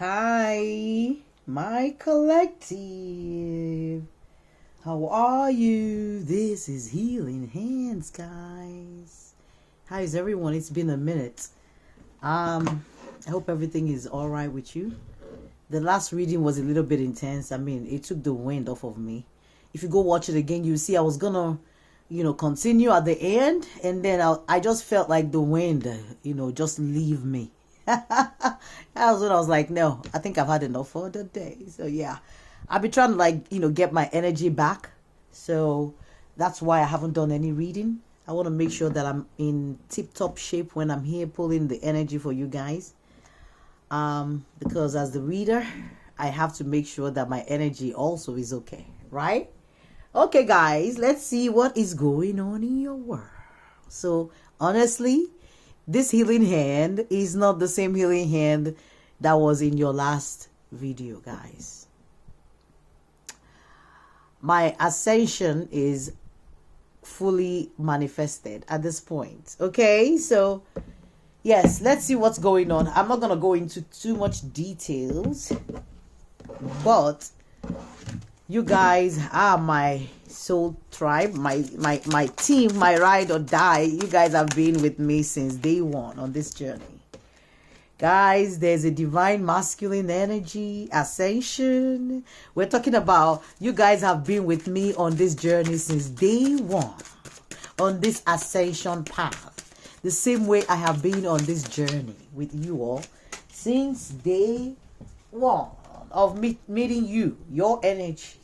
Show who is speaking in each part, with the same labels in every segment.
Speaker 1: Hi, my collective. How are you? This is Healing Hands, guys. How is everyone? It's been a minute. I hope everything is all right with you. The last reading was a little bit intense. I mean, it took the wind off of me. If you go watch it again, you see I was gonna, continue at the end, and then I just felt like the wind, just leave me. That was when I was like, no, I think I've had enough for the day. So yeah, I've been trying to get my energy back. So that's why I haven't done any reading. I want to make sure that I'm in tip-top shape when I'm here pulling the energy for you guys. Because as the reader, I have to make sure that my energy also is okay, right? Okay, guys, let's see what is going on in your world. So honestly, this healing hand is not the same healing hand that was in your last video, guys. My ascension is fully manifested at this point. Okay, so yes, let's see what's going on. I'm not going to go into too much details, but you guys are my soul tribe, my team, my ride or die. You guys have been with me since day one on this journey. Guys, there's a divine masculine energy, ascension. We're talking about you guys have been with me on this journey since day one, on this ascension path. The same way I have been on this journey with you all since day one of meeting you, your energy.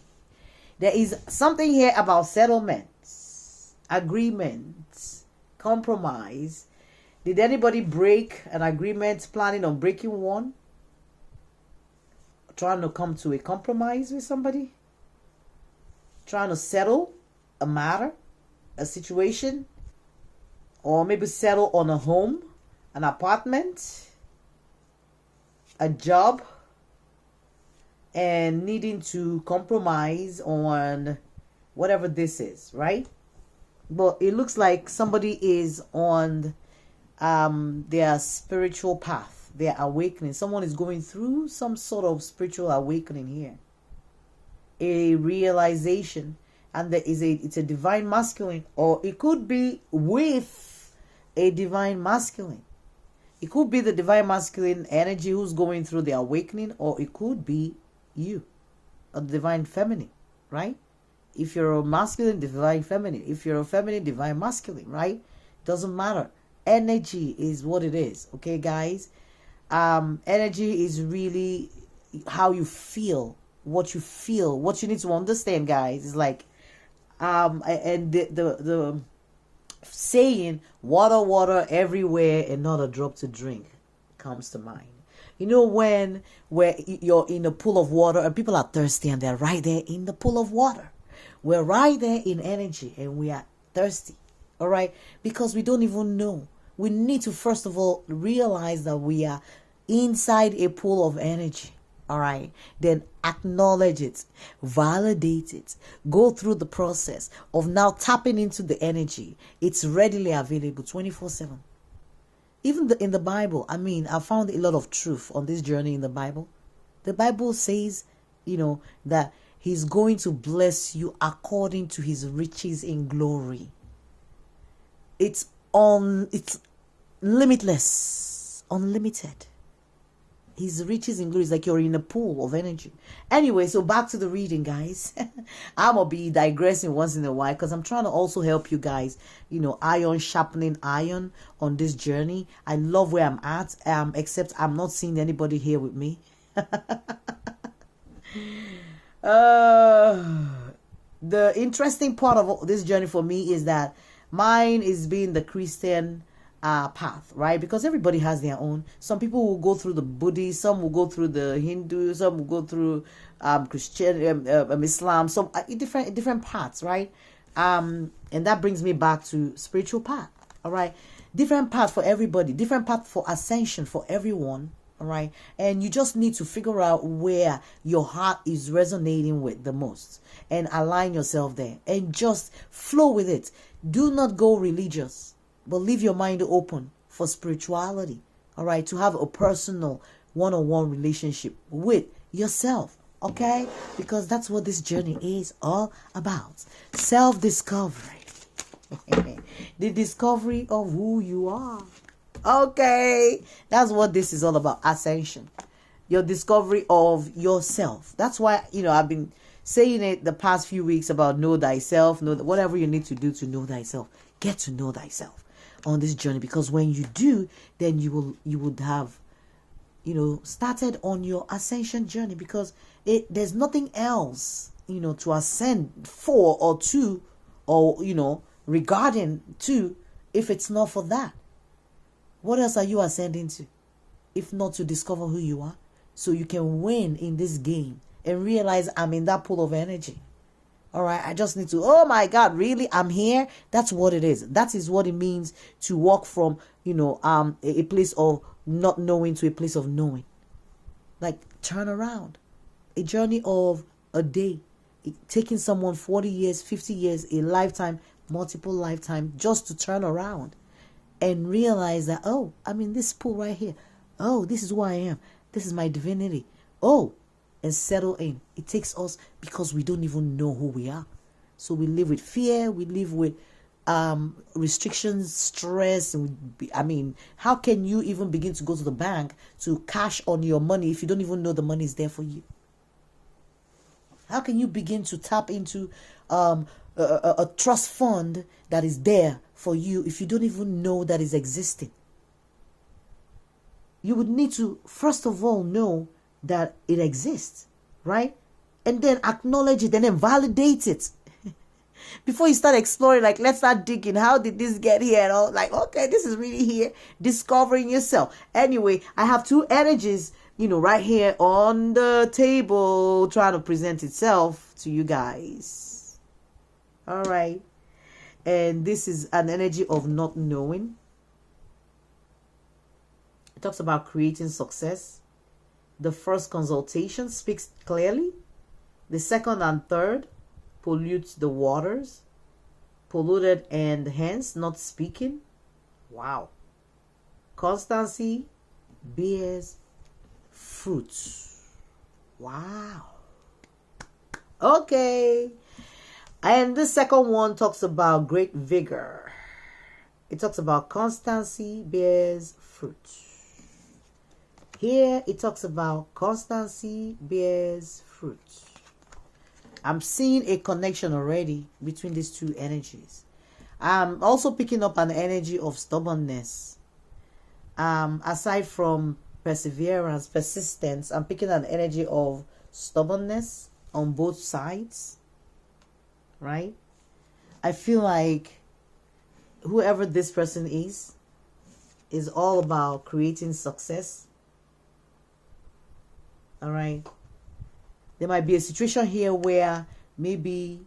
Speaker 1: There is something here about settlements, agreements, compromise. Did anybody break an agreement, planning on breaking one? Trying to come to a compromise with somebody? Trying to settle a matter, a situation? Or maybe settle on a home, an apartment, a job, and needing to compromise on whatever this is, right? But it looks like somebody is on their spiritual path, their awakening. Someone is going through some sort of spiritual awakening here, a realization, and it's a divine masculine, or it could be with a divine masculine. It could be the divine masculine energy who's going through the awakening, or it could be you, a divine feminine, right? If you're a masculine, divine feminine. If you're a feminine, divine masculine, right? Doesn't matter. Energy is what it is, okay, guys? Energy is really how you feel, what you feel. What you need to understand, guys, is like, and the saying water everywhere and not a drop to drink comes to mind. You know, where you're in a pool of water and people are thirsty and they're right there in the pool of water. We're right there in energy and we are thirsty. All right. Because we don't even know. We need to first of all realize that we are inside a pool of energy. All right. Then acknowledge it, validate it, go through the process of now tapping into the energy. It's readily available 24/7. Even in the Bible, I mean, I found a lot of truth on this journey in the Bible. The Bible says, that he's going to bless you according to his riches in glory. It's limitless, unlimited. His riches in glory is like you're in a pool of energy. Anyway, so back to the reading, guys. I'm going to be digressing once in a while because I'm trying to also help you guys, iron sharpening iron on this journey. I love where I'm at, except I'm not seeing anybody here with me. The interesting part of this journey for me is that mine is being the Christian path, right? Because everybody has their own. Some people will go through the Buddhist, some will go through the Hindu, some will go through Christian, Islam, some different paths, right? And that brings me back to spiritual path. All right, different path for everybody, different path for ascension for everyone. All right, and you just need to figure out where your heart is resonating with the most and align yourself there and just flow with it. Do not go religious, but leave your mind open for spirituality. All right, to have a personal one-on-one relationship with yourself. Okay? Because that's what this journey is all about. Self-discovery. The discovery of who you are. Okay? That's what this is all about. Ascension. Your discovery of yourself. That's why, I've been saying it the past few weeks about know thyself, whatever you need to do to know thyself. Get to know thyself on this journey, because when you do, then you would have started on your ascension journey, because there's nothing else to ascend for or to, or regarding to, if it's not for that. What else are you ascending to if not to discover who you are, so you can win in this game and realize I'm in that pool of energy? All right, I just need to, oh my God, really? I'm here? That's what it is. That is what it means to walk from, a place of not knowing to a place of knowing. Like, turn around. A journey of a day. Taking someone 40 years, 50 years, a lifetime, multiple lifetime, just to turn around and realize that, oh, I'm in this pool right here. Oh, this is who I am. This is my divinity. Oh, and settle in. It takes us, because we don't even know who we are. So we live with fear. We live with restrictions, stress. And how can you even begin to go to the bank to cash on your money if you don't even know the money is there for you? How can you begin to tap into a trust fund that is there for you if you don't even know that is existing? You would need to, first of all, know that it exists, right? And then acknowledge it and then validate it. Before you start exploring, like, let's start digging. How did this get here? And all, like, okay, this is really here. Discovering yourself. Anyway, I have two energies, right here on the table, trying to present itself to you guys. All right. And this is an energy of not knowing. It talks about creating success. The first consultation speaks clearly. The second and third pollutes the waters. Polluted and hence not speaking. Wow. Constancy bears fruits. Wow. Okay. And the second one talks about great vigor. It talks about constancy bears fruits. Here it talks about constancy bears fruit. I'm seeing a connection already between these two energies. I'm also picking up an energy of stubbornness. Aside from perseverance, persistence, I'm picking an energy of stubbornness on both sides. Right? I feel like whoever this person is all about creating success. All right. There might be a situation here where maybe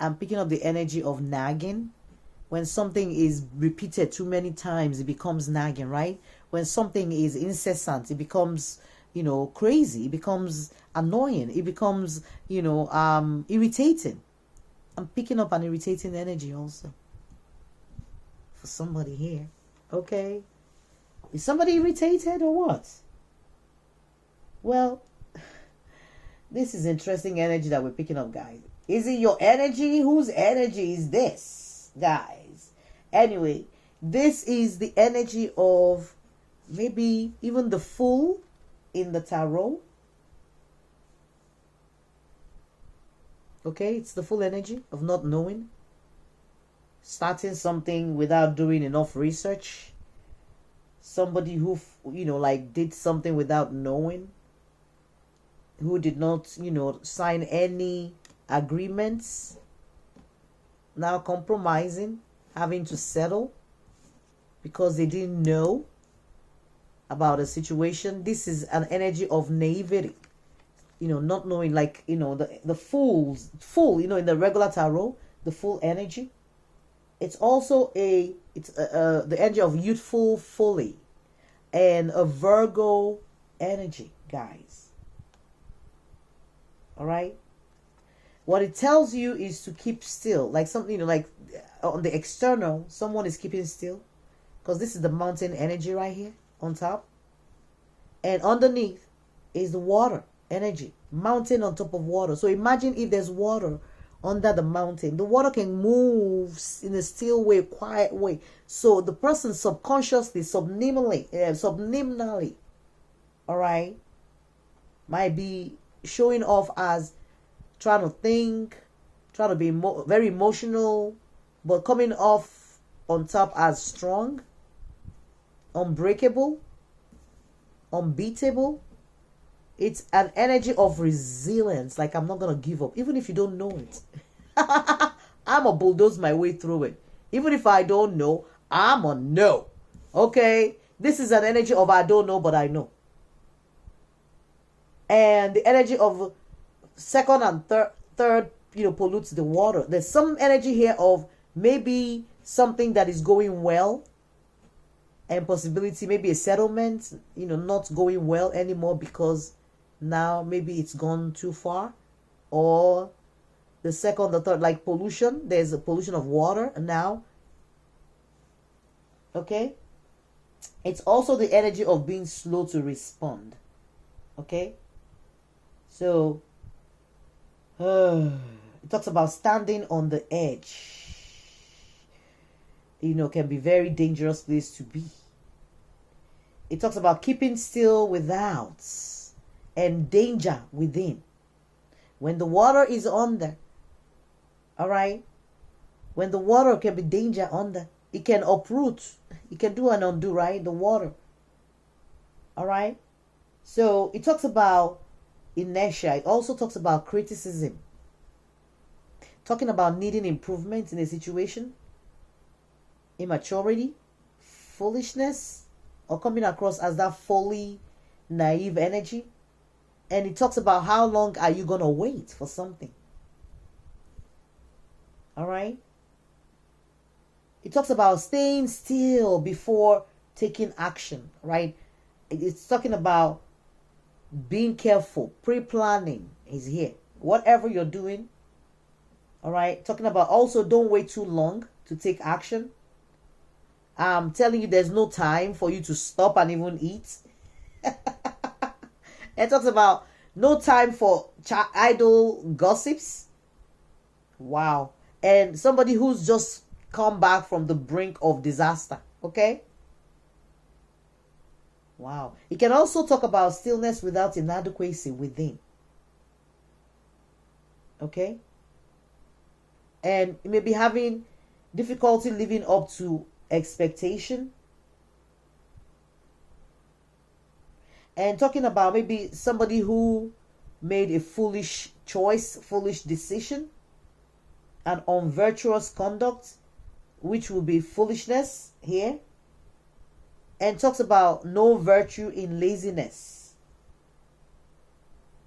Speaker 1: I'm picking up the energy of nagging. When something is repeated too many times, it becomes nagging, right? When something is incessant, it becomes, crazy. It becomes annoying. It becomes, irritating. I'm picking up an irritating energy also for somebody here. Okay. Is somebody irritated or what? Well, this is interesting energy that we're picking up, guys. Is it your energy? Whose energy is this, guys? Anyway, this is the energy of maybe even the Fool in the tarot. Okay, it's the full energy of not knowing. Starting something without doing enough research. Somebody who, did something without knowing. Who did not, sign any agreements. Now compromising, having to settle because they didn't know about a situation. This is an energy of naivety. Not knowing, like, the fool, in the regular tarot, the Fool energy. It's also the energy of youthful folly and a Virgo energy, guys. All right. What it tells you is to keep still, like something, like on the external, someone is keeping still, because this is the mountain energy right here on top. And underneath is the water energy, mountain on top of water. So imagine if there's water under the mountain. The water can move in a still way, quiet way. So the person subconsciously, subliminally, all right, might be showing off as trying to think, trying to be very emotional, but coming off on top as strong, unbreakable, unbeatable. It's an energy of resilience. Like, I'm not going to give up, even if you don't know it. I'm going to bulldoze my way through it. Even if I don't know, I'm going to know. Okay? This is an energy of I don't know, but I know. And the energy of second and third, pollutes the water. There's some energy here of maybe something that is going well, and possibility, maybe a settlement, not going well anymore because now maybe it's gone too far. Or the second, the third, like pollution. There's a pollution of water now. Okay? It's also the energy of being slow to respond. Okay? So, it talks about standing on the edge. Can be very dangerous place to be. It talks about keeping still without and danger within. When the water is under, all right? When the water can be danger under, it can uproot. It can do and undo, right? The water. All right? So it talks about inertia. It also talks about criticism. Talking about needing improvement in a situation. Immaturity, foolishness, or coming across as that fully naive energy. And it talks about how long are you going to wait for something. All right? It talks about staying still before taking action, right? It's talking about being careful, pre-planning is here. Whatever you're doing, all right? Talking about also don't wait too long to take action. I'm telling you, there's no time for you to stop and even eat. It talks about no time for idle gossips. Wow. And somebody who's just come back from the brink of disaster. Okay? Wow. It can also talk about stillness without inadequacy within. Okay? And you may be having difficulty living up to expectation. And talking about maybe somebody who made a foolish choice, foolish decision, an unvirtuous conduct, which will be foolishness here. And talks about no virtue in laziness.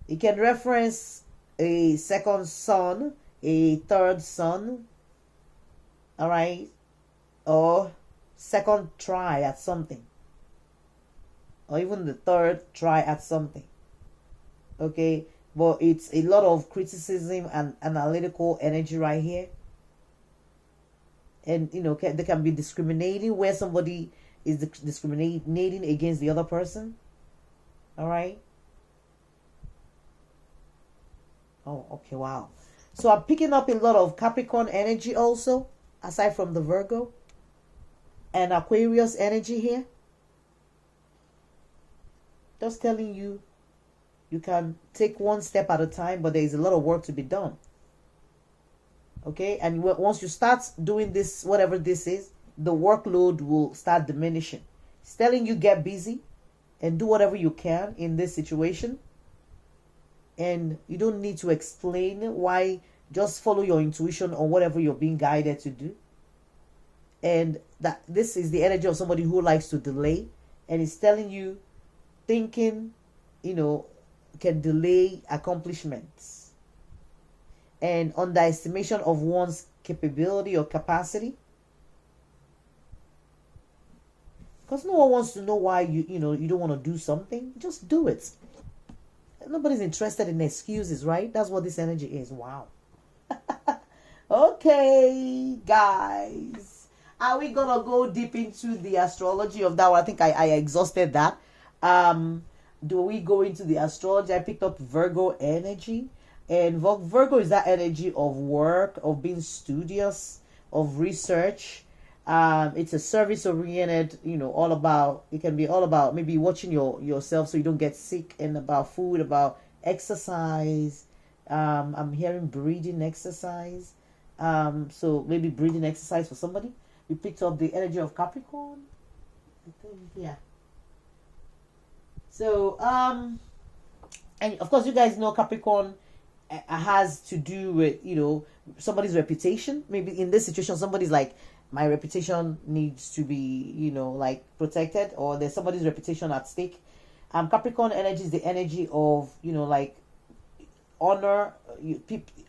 Speaker 1: It can reference a second son, a third son, all right, or second try at something, or even the third try at something. Okay, but it's a lot of criticism and analytical energy right here. And they can be discriminating where somebody is discriminating against the other person. All right. Oh, okay, wow. So I'm picking up a lot of Capricorn energy also, aside from the Virgo and Aquarius energy here. Just telling you, you can take one step at a time, but there is a lot of work to be done. Okay, and once you start doing this, whatever this is, the workload will start diminishing. It's telling you get busy and do whatever you can in this situation. And you don't need to explain why. Just follow your intuition on whatever you're being guided to do. And that this is the energy of somebody who likes to delay. And it's telling you thinking, can delay accomplishments. And underestimation of one's capability or capacity. Because no one wants to know why you don't want to do something. Just do it. Nobody's interested in excuses, right? That's what this energy is. Wow. Okay, guys. Are we gonna go deep into the astrology of that one? I think I exhausted that. do we go into the astrology? I picked up Virgo energy, and Virgo is that energy of work, of being studious, of research. It's a service oriented, all about, it can be all about maybe watching yourself so you don't get sick, and about food, about exercise. I'm hearing breathing exercise. So maybe breathing exercise for somebody. We picked up the energy of Capricorn, I think, yeah. So, and of course, you guys know Capricorn has to do with, somebody's reputation. Maybe in this situation, somebody's like, my reputation needs to be, like protected, or there's somebody's reputation at stake. Capricorn energy is the energy of, like honor.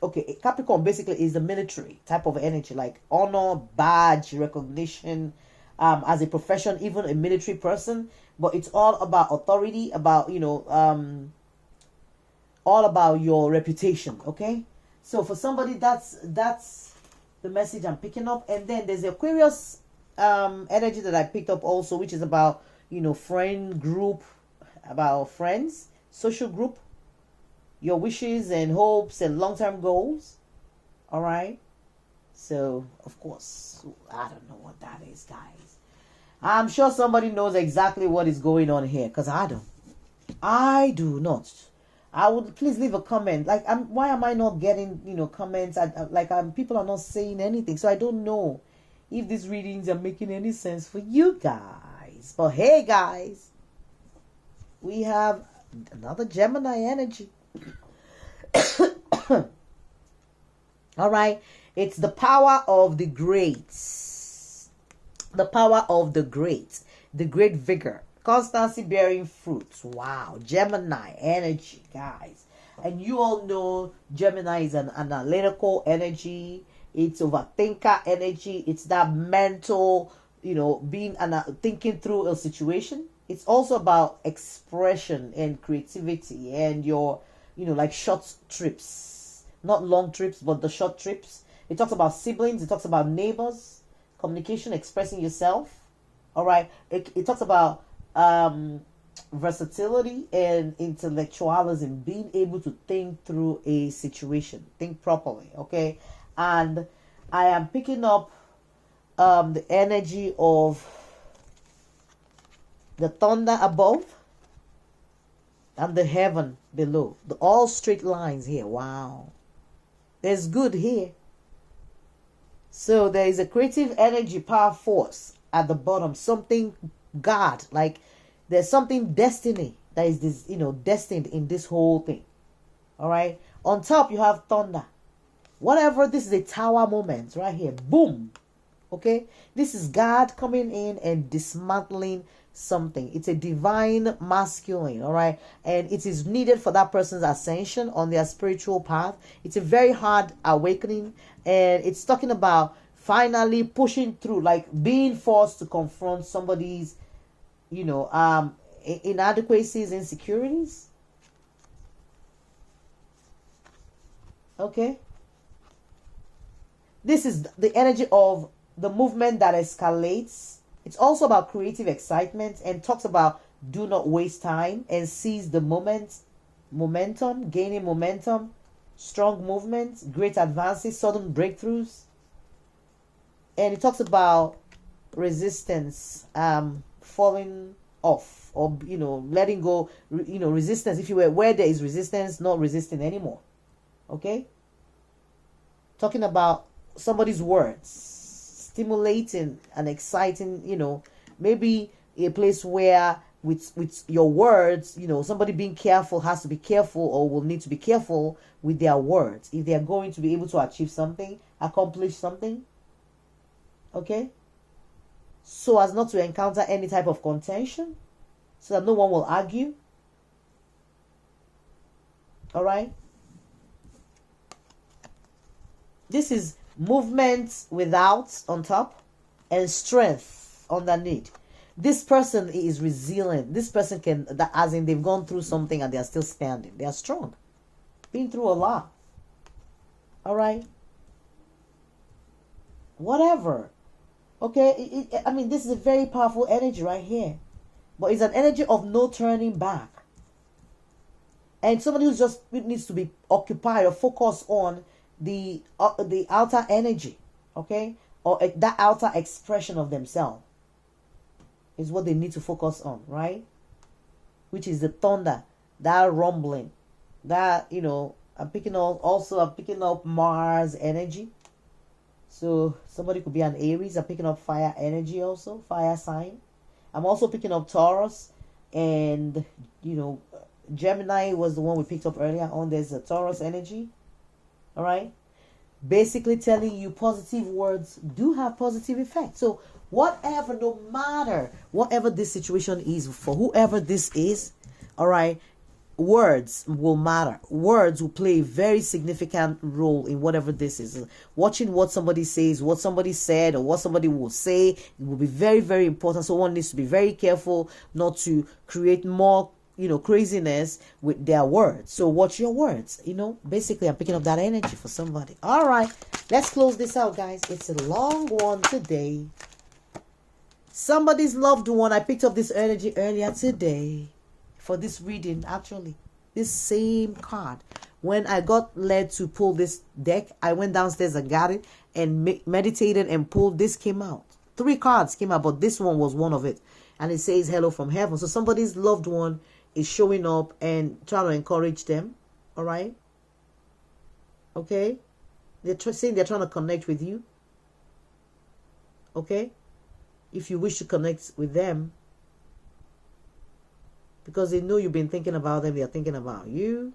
Speaker 1: Okay, Capricorn basically is the military type of energy, like honor, badge, recognition, as a profession, even a military person. But it's all about authority, about all about your reputation. Okay, so for somebody, that's the message I'm picking up. And then there's the Aquarius energy that I picked up also, which is about friend group, about friends, social group, your wishes and hopes and long-term goals. All right, so of course, I don't know what that is, guys. I'm sure somebody knows exactly what is going on here, because I do not. I would please leave a comment. Like, why am I not getting comments? People are not saying anything, so I don't know if these readings are making any sense for you guys. But hey, guys, we have another Gemini energy. All right, it's the power of the greats. The power of the great vigor, constancy bearing fruits. Wow, Gemini energy, guys. And you all know Gemini is an analytical energy. It's overthinker energy. It's that mental, being thinking through a situation. It's also about expression and creativity, and your, like short trips, not long trips, but the short trips. It talks about siblings. It talks about neighbors. Communication, expressing yourself. All right, it talks about versatility and intellectualism, being able to think through a situation, think properly. Okay, and I am picking up the energy of the thunder above and the heaven below, all straight lines here. Wow, there's good here. So there is a creative energy, power, force at the bottom. Something God, like there's something destiny that is this, destined in this whole thing. All right. On top, you have thunder. Whatever, this is a tower moment right here. Boom. Okay. This is God coming in and dismantling something. It's a divine masculine. All right. And it is needed for that person's ascension on their spiritual path. It's a very hard awakening. And it's talking about finally pushing through, like being forced to confront somebody's, inadequacies, insecurities. Okay. This is the energy of the movement that escalates. It's also about creative excitement, and talks about do not waste time and seize the momentum, gaining momentum, strong movements, great advances, sudden breakthroughs. And it talks about resistance, falling off, or letting go, resistance. If you were where there is resistance, not resisting anymore. Okay? Talking about somebody's words, stimulating and exciting, maybe a place where with your words, somebody being careful has to be careful, or will need to be careful with their words if they are going to be able to achieve something, accomplish something. Okay, so as not to encounter any type of contention, so that no one will argue. All right, this is movement without on top, and strength underneath. This person is resilient. This person can, as in they've gone through something and they are still standing. They are strong, been through a lot. All right, whatever. Okay, this is a very powerful energy right here. But it's an energy of no turning back. and somebody who just needs to be occupied or focused on the outer energy, okay, or that outer expression of themselves is what they need to focus on, right? Which is the thunder, that rumbling, that, you know, I'm picking up Mars energy. So somebody could be an Aries. I'm picking up fire energy also, fire sign. I'm also picking up Taurus, and, you know, Gemini was the one we picked up earlier on. There's a Taurus energy. All right. Basically telling you positive words do have positive effect. So whatever, no matter whatever this situation is for whoever this is, all right, words will matter. Words will play a very significant role in whatever this is. Watching what somebody says, what somebody said, or what somebody will say, it will be very, very important. So one needs to be very careful not to create more, you know, craziness with their words. So watch your words. You know, basically I'm picking up that energy for somebody. All right, let's close this out, guys. It's a long one today. Somebody's loved one. I picked up this energy earlier today for this reading. Actually, this same card, when I got led to pull this deck, I went downstairs and got it and meditated and pulled. This came out. 3 cards came out, but this one was one of it, and it says hello from heaven. So somebody's loved one is showing up and trying to encourage them. All right, okay, they're saying they're trying to connect with you. Okay, if you wish to connect with them, because they know you've been thinking about them, they're thinking about you,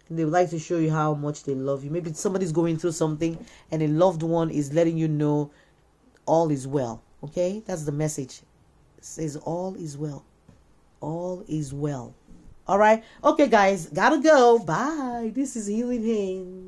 Speaker 1: and they would like to show you how much they love you. Maybe somebody's going through something and a loved one is letting you know all is well. Okay, that's the message. It says all is well. All is well. All right. Okay, guys, gotta go. Bye. This is Healing Hands.